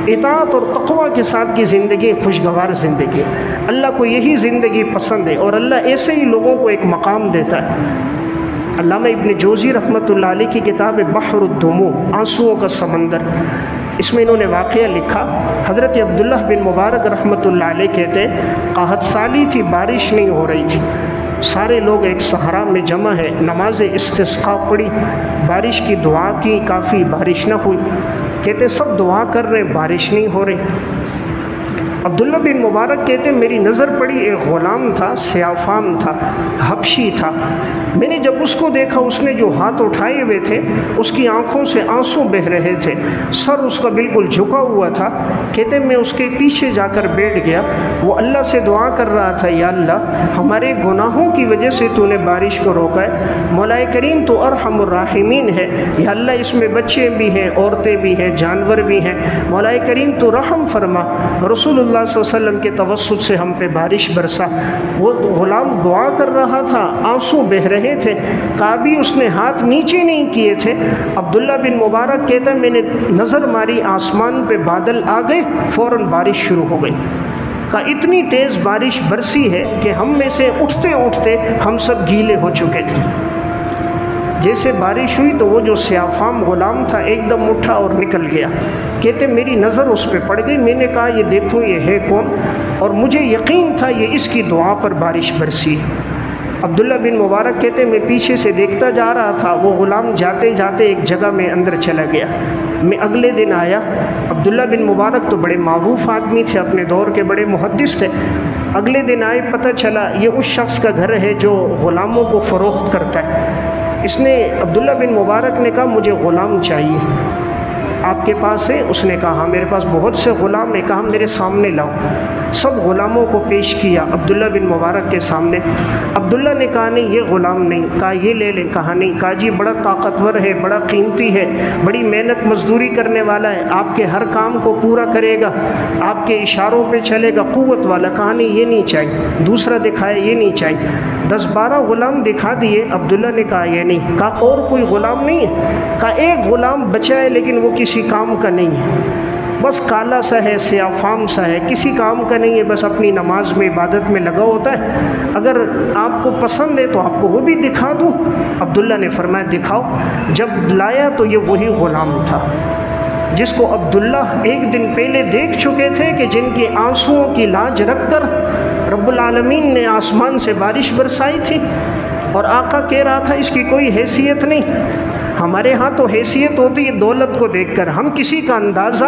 اطاعت اور تقوی کے ساتھ کی زندگی خوشگوار زندگی ہے۔ اللہ کو یہی زندگی پسند ہے اور اللہ ایسے ہی لوگوں کو ایک مقام دیتا ہے۔ علامہ ابن جوزی رحمۃ اللہ علیہ کی کتاب بحر الدموع، آنسوؤں کا سمندر، اس میں انہوں نے واقعہ لکھا۔ حضرت عبداللہ بن مبارک رحمۃ اللہ علیہ کہتے قحط سالی تھی، بارش نہیں ہو رہی تھی، سارے لوگ ایک صحرا میں جمع ہے، نماز استسقاء پڑھی، بارش کی دعا کی، کافی بارش نہ ہوئی۔ کہتے سب دعا کر رہے، بارش نہیں ہو رہی۔ عبداللہ بن مبارک کہتے میری نظر پڑی، ایک غلام تھا، سیاہ فام تھا، حبشی تھا۔ میں نے جب اس کو دیکھا، اس نے جو ہاتھ اٹھائے ہوئے تھے، اس کی آنکھوں سے آنسو بہہ رہے تھے، سر اس کا بالکل جھکا ہوا تھا۔ کہتے میں اس کے پیچھے جا کر بیٹھ گیا، وہ اللہ سے دعا کر رہا تھا، یا اللہ ہمارے گناہوں کی وجہ سے تو نے بارش کو روکا ہے، مولا کریم تو ارحم الراحمین ہے، یا اللہ اس میں بچے بھی ہیں، عورتیں بھی ہیں، جانور بھی ہیں، مولا کریم تو رحم فرما، رسول اللہ صلی اللہ علیہ وسلم کے توسط سے ہم پہ بارش برسا۔ وہ غلام دعا کر رہا تھا، آنسو بہہ رہے تھے، کبھی اس نے ہاتھ نیچے نہیں کیے تھے۔ عبداللہ بن مبارک کہتا ہے میں نے نظر ماری، آسمان پہ بادل آ گئے، فوراً بارش شروع ہو گئی۔ کہ اتنی تیز بارش برسی ہے کہ ہم میں سے اٹھتے اٹھتے ہم سب گیلے ہو چکے تھے۔ جیسے بارش ہوئی تو وہ جو سیاہ فام غلام تھا ایک دم اٹھا اور نکل گیا۔ کہتے میری نظر اس پہ پڑ گئی، میں نے کہا یہ دیکھو یہ ہے کون، اور مجھے یقین تھا یہ اس کی دعا پر بارش برسی۔ عبداللہ بن مبارک کہتے میں پیچھے سے دیکھتا جا رہا تھا، وہ غلام جاتے جاتے ایک جگہ میں اندر چلا گیا۔ میں اگلے دن آیا، عبداللہ بن مبارک تو بڑے معروف آدمی تھے، اپنے دور کے بڑے محدث تھے۔ اگلے دن آئے، پتہ چلا یہ اس شخص کا گھر ہے جو غلاموں کو فروخت کرتا ہے۔ اس نے عبداللہ بن مبارک نے کہا مجھے غلام چاہیے، آپ کے پاس ہے؟ اس نے کہا ہاں میرے پاس بہت سے غلام ہیں۔ کہا میرے سامنے لاؤ۔ سب غلاموں کو پیش کیا عبداللہ بن مبارک کے سامنے۔ عبداللہ نے کہا نہیں یہ غلام نہیں، کہا یہ لے لیں، کہا نہیں، کہا جی بڑا طاقتور ہے، بڑا قیمتی ہے، بڑی محنت مزدوری کرنے والا ہے، آپ کے ہر کام کو پورا کرے گا، آپ کے اشاروں پہ چلے گا، قوت والا۔ کہا نہیں یہ نہیں چاہیے۔ دوسرا دکھایا، یہ نہیں چاہیے۔ 10-12 غلام دکھا دیے، عبداللہ نے کہا یہ نہیں۔ کہا اور کوئی غلام نہیں ہے؟ کہا ایک غلام بچا ہے لیکن وہ کسی کام کا نہیں ہے، بس کالا سا ہے، سیاہ فام سا ہے، کسی کام کا نہیں ہے، بس اپنی نماز میں عبادت میں لگا ہوتا ہے، اگر آپ کو پسند ہے تو آپ کو وہ بھی دکھا دوں۔ عبداللہ نے فرمایا دکھاؤ۔ جب لایا تو یہ وہی غلام تھا جس کو عبداللہ ایک دن پہلے دیکھ چکے تھے، کہ جن کی آنسوؤں کی لاج رکھ کر رب العالمین نے آسمان سے بارش برسائی تھی، اور آقا کہہ رہا تھا اس کی کوئی حیثیت نہیں۔ ہمارے ہاں تو حیثیت ہوتی ہے دولت کو دیکھ کر، ہم کسی کا اندازہ